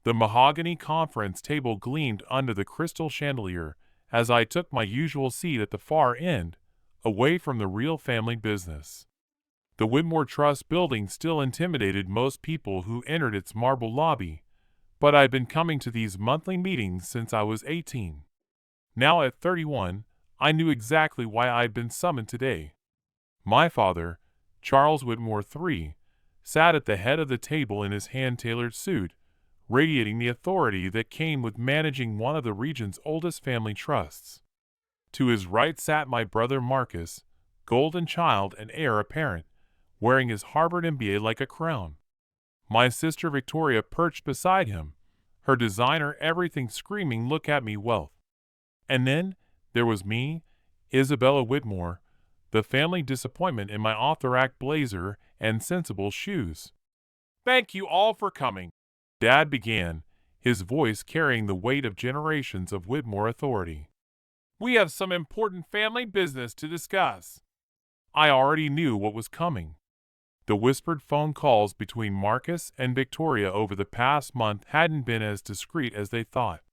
The mahogany conference table gleamed under the crystal chandelier as I took my usual seat at the far end, away from the real family business. The Whitmore Trust building still intimidated most people who entered its marble lobby, but I'd been coming to these monthly meetings since I was 18. Now at 31, I knew exactly why I'd been summoned today. My father, Charles Whitmore III, sat at the head of the table in his hand-tailored suit, radiating the authority that came with managing one of the region's oldest family trusts. To his right sat my brother Marcus, golden child and heir apparent, wearing his Harvard MBA like a crown. My sister Victoria perched beside him, her designer everything screaming "Look at me, wealth." And then there was me, Isabella Whitmore, the family disappointment in my Author-Act blazer and sensible shoes. "Thank you all for coming," Dad began, his voice carrying the weight of generations of Whitmore authority. "We have some important family business to discuss." I already knew what was coming. The whispered phone calls between Marcus and Victoria over the past month hadn't been as discreet as they thought.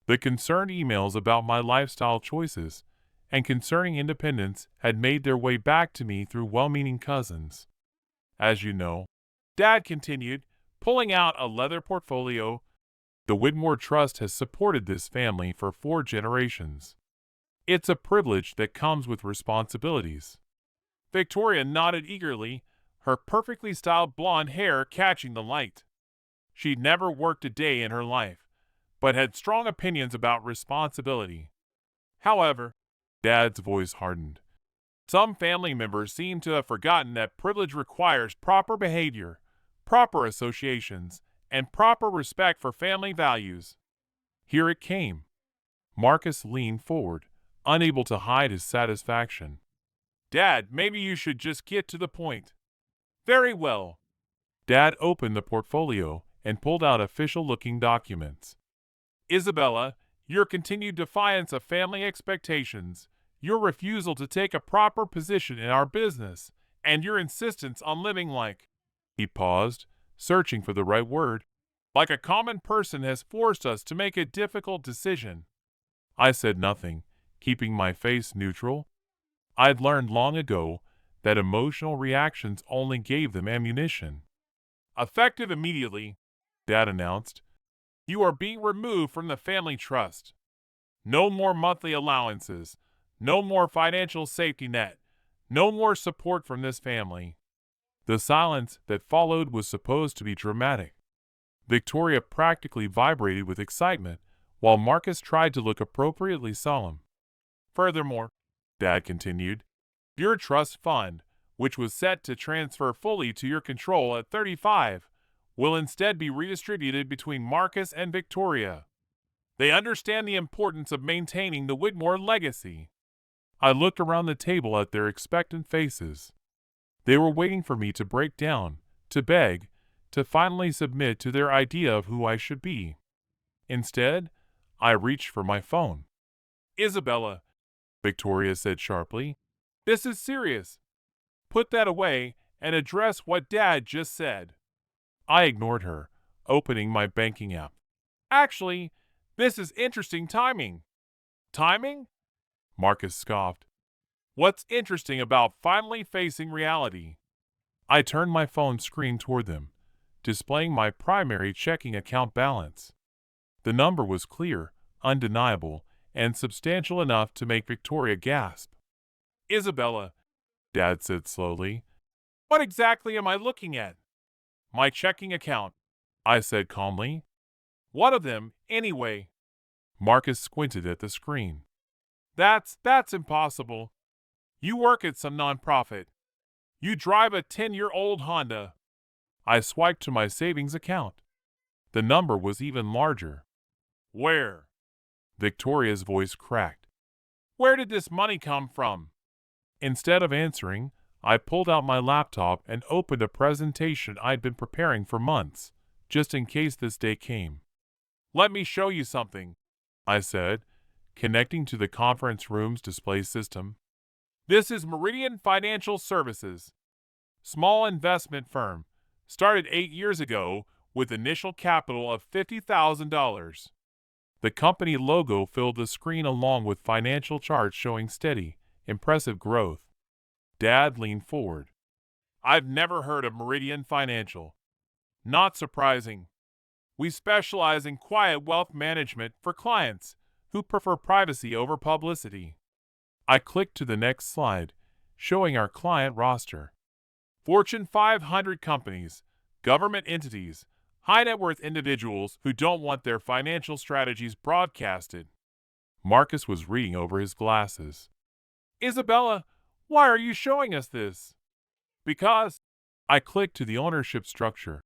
The concerned emails about my lifestyle choices and concerning independence had made their way back to me through well-meaning cousins. "As you know," Dad continued, pulling out a leather portfolio, "the Whitmore Trust has supported this family for 4 generations. It's a privilege that comes with responsibilities." Victoria nodded eagerly, her perfectly styled blonde hair catching the light. She'd never worked a day in her life, but had strong opinions about responsibility. "However," Dad's voice hardened, "some family members seem to have forgotten that privilege requires proper behavior, proper associations, and proper respect for family values." Here it came. Marcus leaned forward, unable to hide his satisfaction. "Dad, maybe you should just get to the point." "Very well." Dad opened the portfolio and pulled out official-looking documents. "Isabella, your continued defiance of family expectations, your refusal to take a proper position in our business, and your insistence on living like—" He paused, searching for the right word. "Like a common person has forced us to make a difficult decision." I said nothing, keeping my face neutral. I'd learned long ago that emotional reactions only gave them ammunition. "Effective immediately," Dad announced, "you are being removed from the family trust. No more monthly allowances, no more financial safety net, no more support from this family." The silence that followed was supposed to be dramatic. Victoria practically vibrated with excitement, while Marcus tried to look appropriately solemn. "Furthermore," Dad continued, "your trust fund, which was set to transfer fully to your control at 35, will instead be redistributed between Marcus and Victoria. They understand the importance of maintaining the Whitmore legacy." I looked around the table at their expectant faces. They were waiting for me to break down, to beg, to finally submit to their idea of who I should be. Instead, I reached for my phone. "Isabella," Victoria said sharply, "this is serious. Put that away and address what Dad just said." I ignored her, opening my banking app. "Actually, this is interesting timing." "Timing?" Marcus scoffed. "What's interesting about finally facing reality?" I turned my phone screen toward them, displaying my primary checking account balance. The number was clear, undeniable, and substantial enough to make Victoria gasp. "Isabella," Dad said slowly, "what exactly am I looking at?" "My checking account," I said calmly. "What of them, anyway?" Marcus squinted at the screen. That's impossible. You work at some nonprofit. You drive a 10-year-old Honda." I swiped to my savings account. The number was even larger. "Where?" Victoria's voice cracked. "Where did this money come from?" Instead of answering, I pulled out my laptop and opened a presentation I'd been preparing for months, just in case this day came. "Let me show you something," I said, connecting to the conference room's display system. "This is Meridian Financial Services. Small investment firm. Started 8 years ago with initial capital of $50,000. The company logo filled the screen along with financial charts showing steady, impressive growth. Dad leaned forward. I've never heard of Meridian Financial. Not surprising. We specialize in quiet wealth management for clients who prefer privacy over publicity. I clicked to the next slide, showing our client roster. Fortune 500 companies, government entities, high net worth individuals who don't want their financial strategies broadcasted. Marcus was reading over his glasses. Isabella, why are you showing us this? Because I clicked to the ownership structure.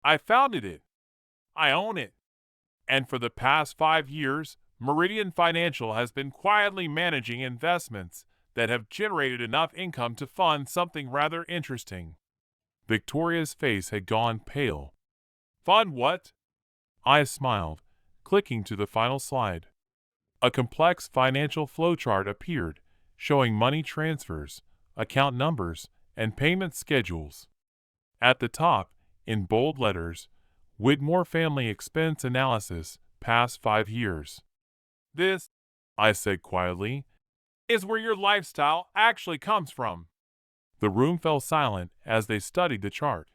I founded it. I own it. And for the past 5 years, Meridian Financial has been quietly managing investments that have generated enough income to fund something rather interesting. Victoria's face had gone pale. Fund what? I smiled, clicking to the final slide. A complex financial flowchart appeared, showing money transfers, account numbers, and payment schedules. At the top, in bold letters, Whitmore Family Expense Analysis, past 5 years. This, I said quietly, is where your lifestyle actually comes from. The room fell silent as they studied the chart.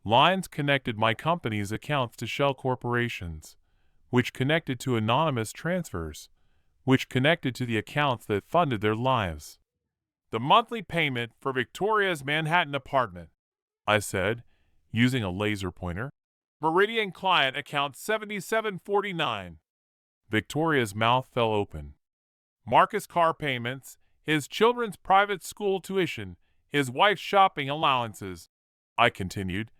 Lines connected my company's accounts to shell corporations, which connected to anonymous transfers, which connected to the accounts that funded their lives. The monthly payment for Victoria's Manhattan apartment, I said, using a laser pointer. Meridian client account 7749. Victoria's mouth fell open. Marcus' car payments, his children's private school tuition, his wife's shopping allowances, I continued.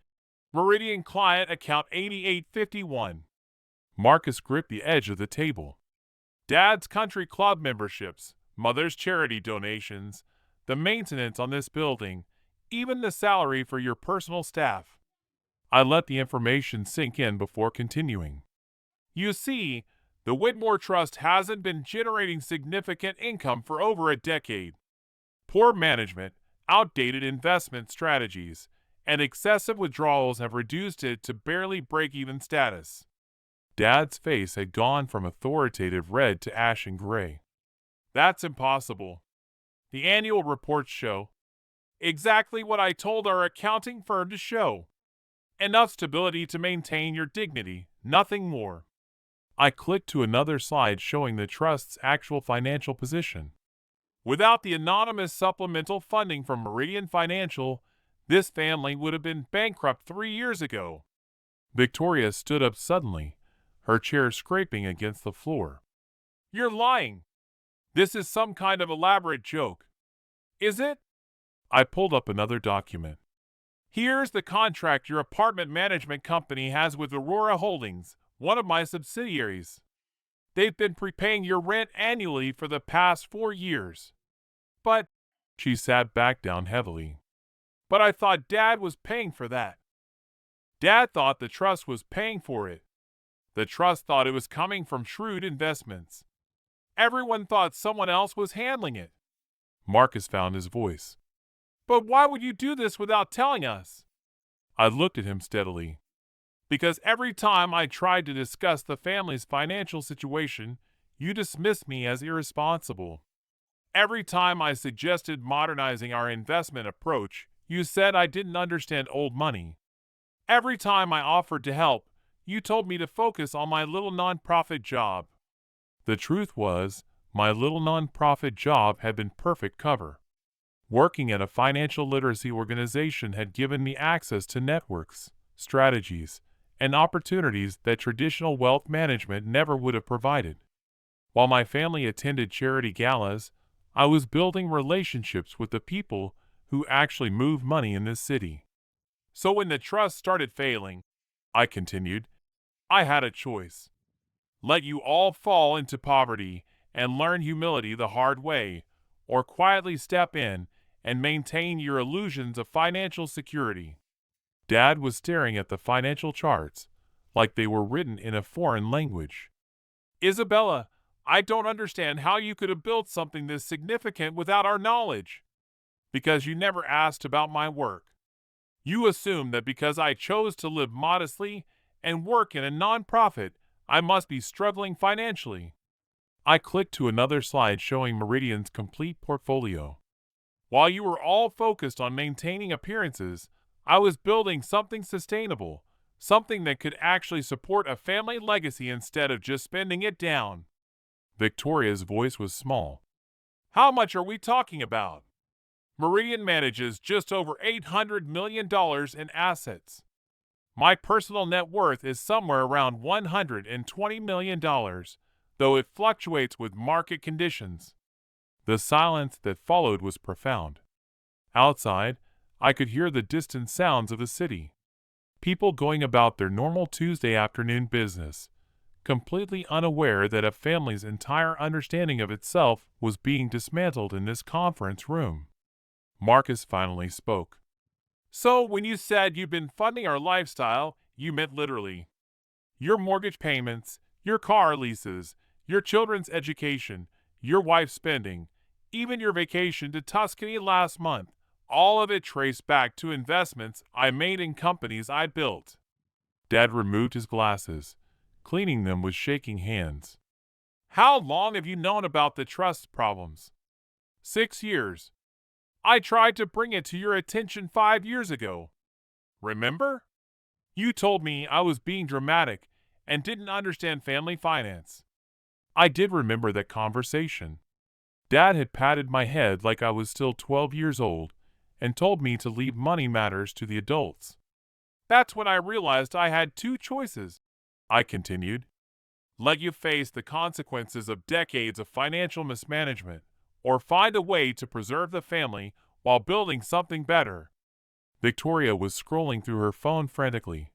Meridian client account 8851. Marcus gripped the edge of the table. Dad's country club memberships, mother's charity donations, the maintenance on this building, even the salary for your personal staff. I let the information sink in before continuing. You see, the Whitmore Trust hasn't been generating significant income for over a decade. Poor management, outdated investment strategies, and excessive withdrawals have reduced it to barely break-even status. Dad's face had gone from authoritative red to ashen gray. That's impossible. The annual reports show exactly what I told our accounting firm to show. Enough stability to maintain your dignity, nothing more. I clicked to another slide showing the trust's actual financial position. Without the anonymous supplemental funding from Meridian Financial, this family would have been bankrupt 3 years ago. Victoria stood up suddenly, her chair scraping against the floor. You're lying. This is some kind of elaborate joke. Is it? I pulled up another document. Here's the contract your apartment management company has with Aurora Holdings, one of my subsidiaries. They've been prepaying your rent annually for the past 4 years. But, she sat back down heavily. But I thought Dad was paying for that. Dad thought the trust was paying for it. The trust thought it was coming from shrewd investments. Everyone thought someone else was handling it. Marcus found his voice. But why would you do this without telling us? I looked at him steadily. Because every time I tried to discuss the family's financial situation, you dismissed me as irresponsible. Every time I suggested modernizing our investment approach, you said I didn't understand old money. Every time I offered to help, you told me to focus on my little nonprofit job. The truth was, my little nonprofit job had been perfect cover. Working at a financial literacy organization had given me access to networks, strategies, and opportunities that traditional wealth management never would have provided. While my family attended charity galas, I was building relationships with the people who actually move money in this city. So when the trust started failing, I continued, I had a choice. Let you all fall into poverty and learn humility the hard way, or quietly step in and maintain your illusions of financial security. Dad was staring at the financial charts like they were written in a foreign language. Isabella, I don't understand how you could have built something this significant without our knowledge. Because you never asked about my work. You assumed that because I chose to live modestly and work in a nonprofit, I must be struggling financially. I clicked to another slide showing Meridian's complete portfolio. While you were all focused on maintaining appearances, I was building something sustainable, something that could actually support a family legacy instead of just spending it down. Victoria's voice was small. How much are we talking about? Meridian manages just over $800 million in assets. My personal net worth is somewhere around $120 million, though it fluctuates with market conditions. The silence that followed was profound. Outside, I could hear the distant sounds of the city. People going about their normal Tuesday afternoon business, completely unaware that a family's entire understanding of itself was being dismantled in this conference room. Marcus finally spoke. So, when you said you've been funding our lifestyle, you meant literally. Your mortgage payments, your car leases, your children's education, your wife's spending, even your vacation to Tuscany last month, all of it traced back to investments I made in companies I built. Dad removed his glasses, cleaning them with shaking hands. How long have you known about the trust problems? 6 years. I tried to bring it to your attention 5 years ago. Remember? You told me I was being dramatic and didn't understand family finance. I did remember that conversation. Dad had patted my head like I was still 12 years old and told me to leave money matters to the adults. That's when I realized I had two choices, I continued. Let you face the consequences of decades of financial mismanagement, or find a way to preserve the family while building something better. Victoria was scrolling through her phone frantically,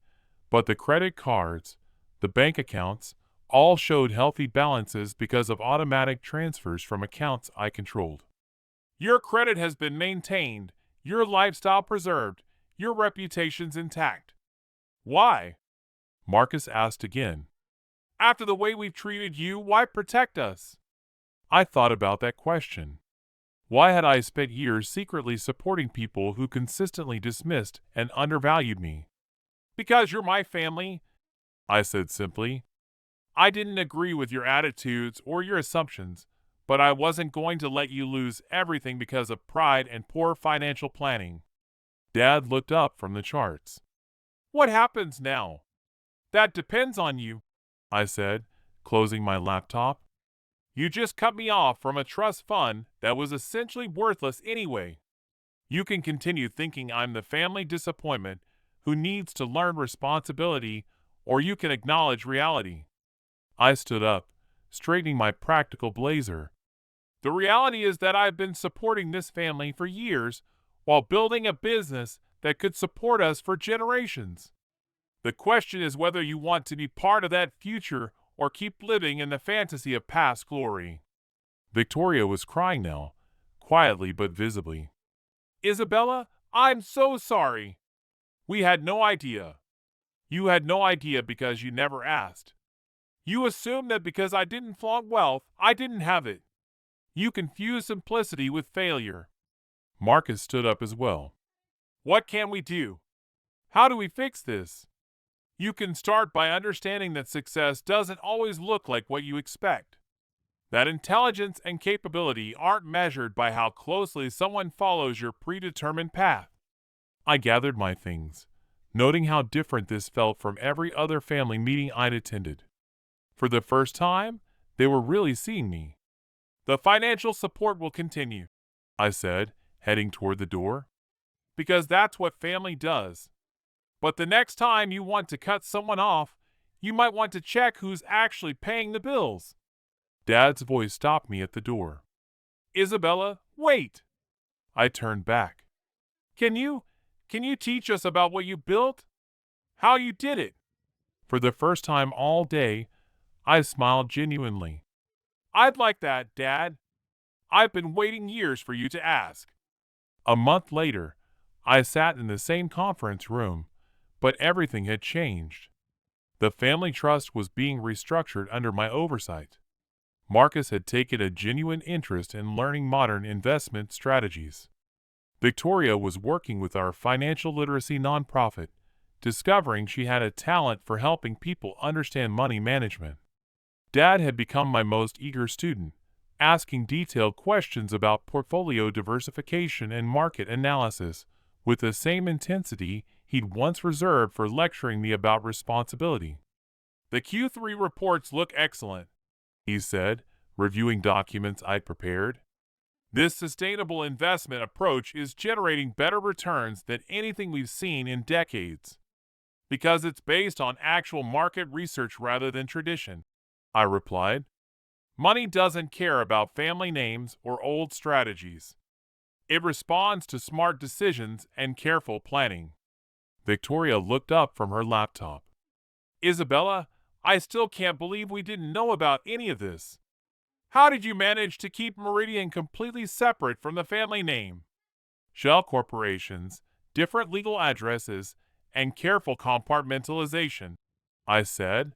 but the credit cards, the bank accounts, all showed healthy balances because of automatic transfers from accounts I controlled. Your credit has been maintained, your lifestyle preserved, your reputation's intact. Why? Marcus asked again. After the way we've treated you, why protect us? I thought about that question. Why had I spent years secretly supporting people who consistently dismissed and undervalued me? Because you're my family, I said simply. I didn't agree with your attitudes or your assumptions, but I wasn't going to let you lose everything because of pride and poor financial planning. Dad looked up from the charts. What happens now? That depends on you, I said, closing my laptop. You just cut me off from a trust fund that was essentially worthless anyway. You can continue thinking I'm the family disappointment who needs to learn responsibility, or you can acknowledge reality. I stood up, straightening my practical blazer. The reality is that I've been supporting this family for years while building a business that could support us for generations. The question is whether you want to be part of that future or keep living in the fantasy of past glory. Victoria was crying now, quietly but visibly. Isabella, I'm so sorry. We had no idea. You had no idea because you never asked. You assumed that because I didn't flaunt wealth, I didn't have it. You confuse simplicity with failure. Marcus stood up as well. What can we do? How do we fix this? You can start by understanding that success doesn't always look like what you expect. That intelligence and capability aren't measured by how closely someone follows your predetermined path. I gathered my things, noting how different this felt from every other family meeting I'd attended. For the first time, they were really seeing me. The financial support will continue, I said, heading toward the door. Because that's what family does. But the next time you want to cut someone off, you might want to check who's actually paying the bills. Dad's voice stopped me at the door. Isabella, wait! I turned back. Can you teach us about what you built? How you did it? For the first time all day, I smiled genuinely. I'd like that, Dad. I've been waiting years for you to ask. A month later, I sat in the same conference room, but everything had changed. The family trust was being restructured under my oversight. Marcus had taken a genuine interest in learning modern investment strategies. Victoria was working with our financial literacy nonprofit discovering she had a talent for helping people understand money management. Dad had become my most eager student, asking detailed questions about portfolio diversification and market analysis with the same intensity he'd once reserved for lecturing me about responsibility. "The Q3 reports look excellent," he said, reviewing documents I'd prepared. "This sustainable investment approach is generating better returns than anything we've seen in decades, because it's based on actual market research rather than tradition," I replied. "Money doesn't care about family names or old strategies. It responds to smart decisions and careful planning." Victoria looked up from her laptop. "Isabella, I still can't believe we didn't know about any of this. How did you manage to keep Meridian completely separate from the family name? Shell corporations, different legal addresses, and careful compartmentalization," I said.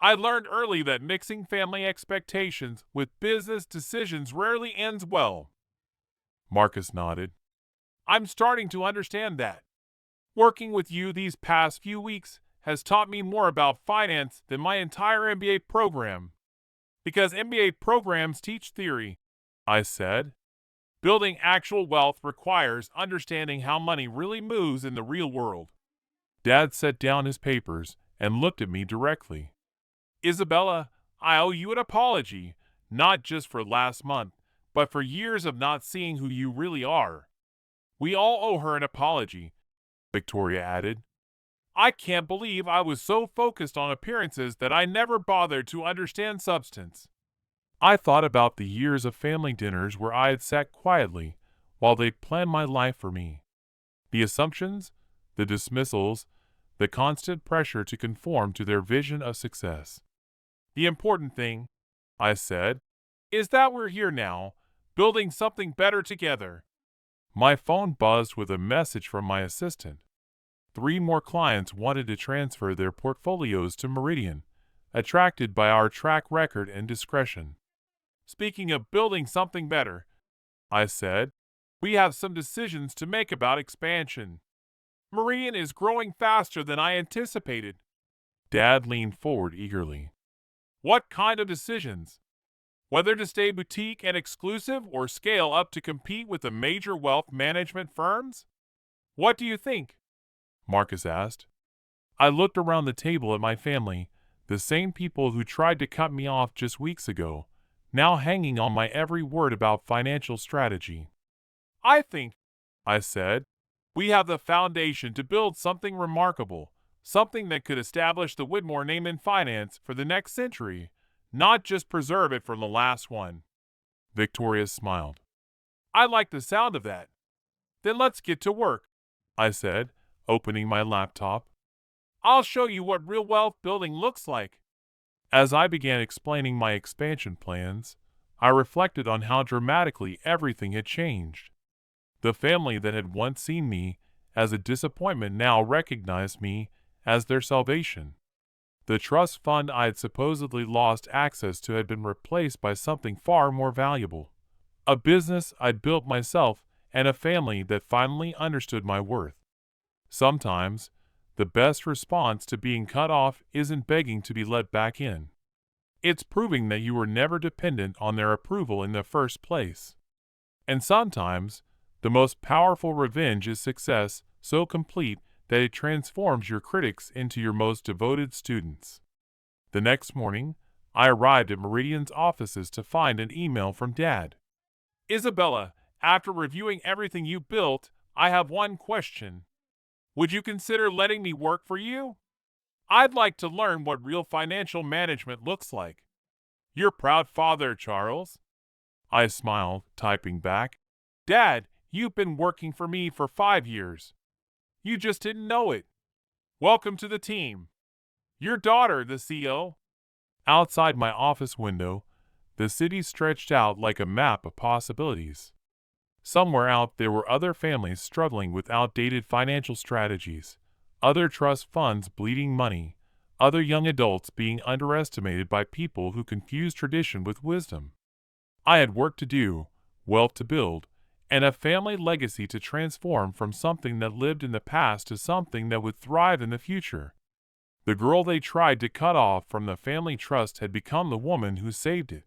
"I learned early that mixing family expectations with business decisions rarely ends well." Marcus nodded. "I'm starting to understand that. Working with you these past few weeks has taught me more about finance than my entire MBA program. Because MBA programs teach theory," I said. "Building actual wealth requires understanding how money really moves in the real world." Dad set down his papers and looked at me directly. "Isabella, I owe you an apology, not just for last month, but for years of not seeing who you really are." "We all owe her an apology," Victoria added. "I can't believe I was so focused on appearances that I never bothered to understand substance." I thought about the years of family dinners where I had sat quietly while they planned my life for me. The assumptions, the dismissals, the constant pressure to conform to their vision of success. "The important thing," I said, "is that we're here now, building something better together." My phone buzzed with a message from my assistant. 3 more clients wanted to transfer their portfolios to Meridian, attracted by our track record and discretion. "Speaking of building something better," I said, "we have some decisions to make about expansion. Meridian is growing faster than I anticipated." Dad leaned forward eagerly. "What kind of decisions? Whether to stay boutique and exclusive or scale up to compete with the major wealth management firms? What do you think?" Marcus asked. I looked around the table at my family, the same people who tried to cut me off just weeks ago, now hanging on my every word about financial strategy. "I think," I said, "we have the foundation to build something remarkable, something that could establish the Whitmore name in finance for the next century, not just preserve it from the last one." Victoria smiled. "I like the sound of that. Then let's get to work," I said, opening my laptop. "I'll show you what real wealth building looks like." As I began explaining my expansion plans, I reflected on how dramatically everything had changed. The family that had once seen me as a disappointment now recognized me as their salvation. The trust fund I had supposedly lost access to had been replaced by something far more valuable. A business I'd built myself and a family that finally understood my worth. Sometimes, the best response to being cut off isn't begging to be let back in. It's proving that you were never dependent on their approval in the first place. And sometimes, the most powerful revenge is success so complete that it transforms your critics into your most devoted students. The next morning, I arrived at Meridian's offices to find an email from Dad. "Isabella, after reviewing everything you built, I have one question. Would you consider letting me work for you? I'd like to learn what real financial management looks like. Your proud father, Charles." I smiled, typing back, "Dad, you've been working for me for 5 years. You just didn't know it. Welcome to the team. Your daughter, the CEO." Outside my office window, the city stretched out like a map of possibilities. Somewhere out there were other families struggling with outdated financial strategies, other trust funds bleeding money, other young adults being underestimated by people who confuse tradition with wisdom. I had work to do, wealth to build, and a family legacy to transform from something that lived in the past to something that would thrive in the future. The girl they tried to cut off from the family trust had become the woman who saved it.